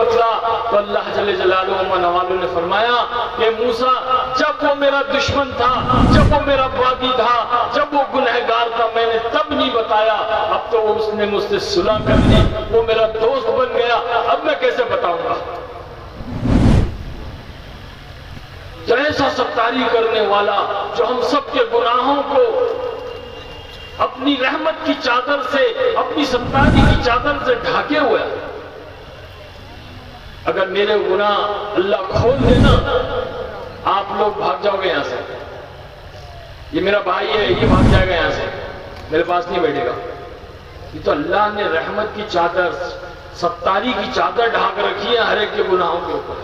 बतला तो अल्लाह जल्ले जलालुहु व नवालुहु ने फरमाया कि मूसा, जब वो मेरा दुश्मन था, जब वो मेरा बागी था, जब वो गुनहगार था, मैंने तब नहीं बताया। अब तो उसने मुझसे सुलह कर ली, वो मेरा दोस्त बन गया, अब मैं कैसे बताऊंगा। तो ऐसा सत्तारी करने वाला जो हम सबके गुनाहों को अपनी रहमत की चादर से, अपनी सत्तारी की चादर से ढाके हुए, अगर मेरे गुनाह अल्लाह खोल देना, आप लोग भाग जाओगे यहां से। ये मेरा भाई है, ये भाग जाएगा यहां से, मेरे पास नहीं बैठेगा। ये तो अल्लाह ने रहमत की चादर, सत्तारी की चादर ढाक रखी है हर एक के गुनाहों के ऊपर।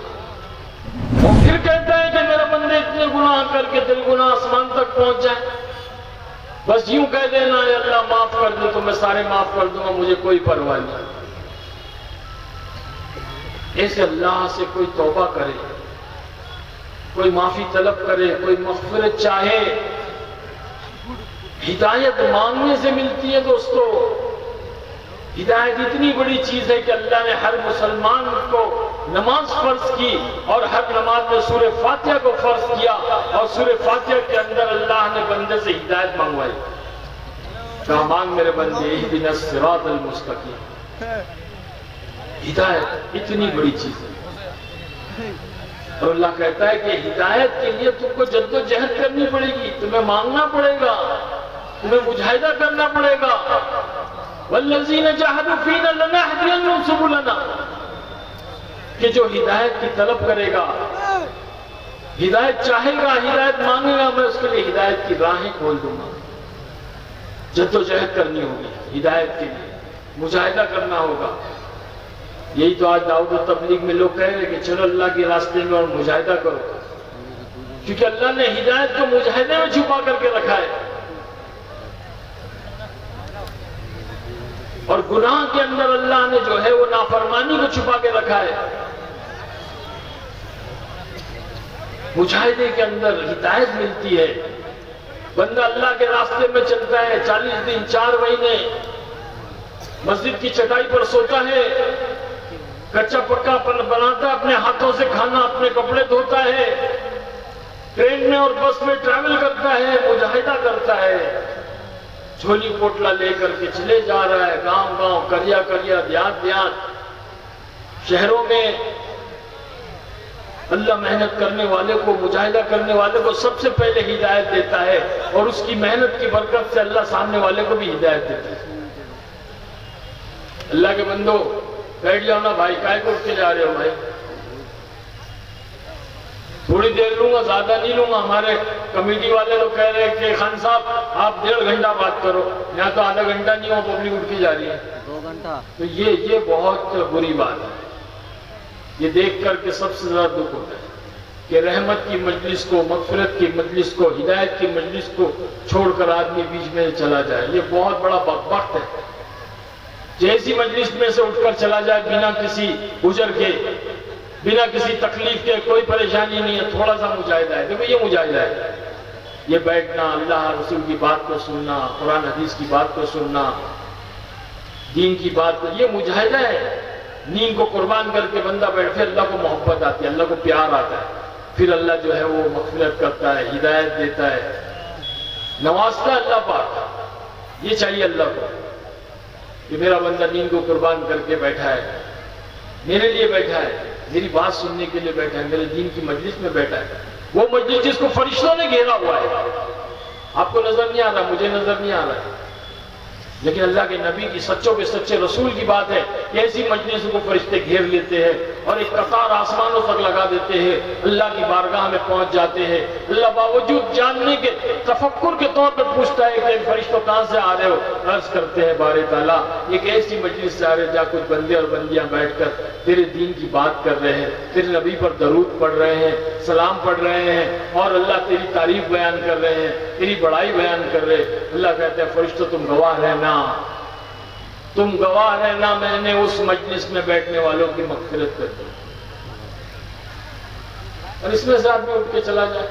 वो फिर कहता है कि मेरे बंदे इतने गुनाह करके तेरे गुनाह आसमान तक पहुंच जाए, बस यूं कह देना है अल्लाह माफ कर दे तो मैं सारे माफ कर दूंगा, मुझे कोई परवाह नहीं। ऐसे अल्लाह से कोई तौबा करे, कोई माफी तलब करे, कोई मग़फ़िरत चाहे, हिदायत मांगने से मिलती है दोस्तों। हिदायत इतनी बड़ी चीज है कि अल्लाह ने हर मुसलमान को नमाज फर्ज की और हर नमाज में सूरह फातिहा को फर्ज किया, और सूरह फातिहा के अंदर अल्लाह ने बंदे से हिदायत मंगवाई। कहा, मांग मेरे बंदे इहदिनस सिरातल मुस्तकीम। हिदायत इतनी बड़ी चीज है, और अल्लाह कहता है कि हिदायत के लिए तुमको जद्दोजहद करनी पड़ेगी, तुम्हें मांगना पड़ेगा, तुम्हें मुजाहिदा करना पड़ेगा। वल्लज़ीना जहदू फीना लनहदियन्नहुम सुबुलना, कि जो हिदायत की तलब करेगा, हिदायत चाहेगा, हिदायत मांगेगा, मैं उसके लिए हिदायत की राहें खोल दूंगा। जद्दोजहद करनी होगी हिदायत के लिए, मुजाहिदा करना होगा। यही तो आज दाऊद और तबलीग में लोग कह रहे हैं कि चलो अल्लाह के रास्ते में और मुजाहिदा करो, क्योंकि अल्लाह ने हिदायत को मुजाहिदे में छुपा करके रखा है, और गुनाह के अंदर अल्लाह ने जो है वो नाफरमानी को छुपा के रखा है। मुजाहिदे के अंदर हिदायत मिलती है, बंदा अल्लाह के रास्ते में चलता है, 40 दिन 4 महीने मस्जिद की चटाई पर सोता है, कच्चा पक्का बनाता है, अपने हाथों से खाना, अपने कपड़े धोता है, ट्रेन में और बस में ट्रैवल करता है, मुजाहिदा करता है, झोली पोटला लेकर के चले जा रहा है, गांव गांव, करिया करिया, देहात देहात, शहरों में। अल्लाह मेहनत करने वाले को, मुजाहिदा करने वाले को सबसे पहले हिदायत देता है, और उसकी मेहनत की बरकत से अल्लाह सामने वाले को भी हिदायत देता है। अल्लाह के बंदो, बैठ जाओ ना भाई, काय को उठ के जा रहे हो भाई, थोड़ी देर लूंगा, ज्यादा नहीं लूंगा। हमारे कमेटी वाले लोग कह रहे हैं कि खान साहब आप 1.5 घंटा बात करो, यहाँ तो आधा घंटा नहीं हो, पब्लिक उठ के जा रही है 2 घंटा। तो ये बहुत बुरी बात है। ये देख करके सबसे ज्यादा दुख होता है कि रहमत की मजलिस को, मग़फ़िरत की मजलिस को, हिदायत की मजलिस को छोड़कर आदमी बीच में चला जाए। ये बहुत बड़ा वक्त है। जैसी मजलिस में से उठकर चला जाए बिना किसी उजर के, बिना किसी तकलीफ के, कोई परेशानी नहीं है, थोड़ा सा मुजाहिदा है। देखो ये मुजाहिदा है, ये बैठना, अल्लाह रसूल की बात को सुनना, कुरान हदीस की बात को सुनना, दीन की बात को, ये मुजाहिदा है। नींद को कुर्बान करके बंदा बैठ, फिर अल्लाह को मोहब्बत आती है, अल्लाह को प्यार आता है, फिर अल्लाह जो है वो मग़फ़िरत करता है, हिदायत देता है, नवाजता है अल्लाह पाक। ये चाहिए अल्लाह को कि मेरा बंदा नींद को कुर्बान करके बैठा है, मेरे लिए बैठा है, मेरी बात सुनने के लिए बैठा है, मेरे दीन की मजलिस में बैठा है। वो मजलिस जिसको फरिश्तों ने घेरा हुआ है, आपको नजर नहीं आ रहा, मुझे नजर नहीं आ रहा है, लेकिन अल्लाह के नबी की, सच्चों के सच्चे रसूल की बात है कि ऐसी मजलिस को फरिश्ते घेर लेते हैं और एक कतार आसमानों तक लगा देते हैं, अल्लाह की बारगाह में पहुंच जाते हैं। अल्लाह बावजूद जानने के, तफक्कुर के तौर पर पूछता है कि फरिश्तों कहां से आ रहे हो? अर्ज करते हैं बारे ताला एक ऐसी मजलिस से आ रहे जहाँ कुछ बंदे और बंदियां बैठकर तेरे दीन की बात कर रहे हैं, तेरे नबी पर दरूद पढ़ रहे हैं, सलाम पढ़ रहे हैं, और अल्लाह तेरी तारीफ बयान कर रहे हैं, तेरी बड़ाई बयान कर रहे हैं। अल्लाह कहते हैं फरिश्तों तुम गवाह रहना, तुम गवाह रहना, मैंने उस मजलिस में बैठने वालों की मग़फ़िरत कर दी। और इसमें से आदमी उठ के चला जाए,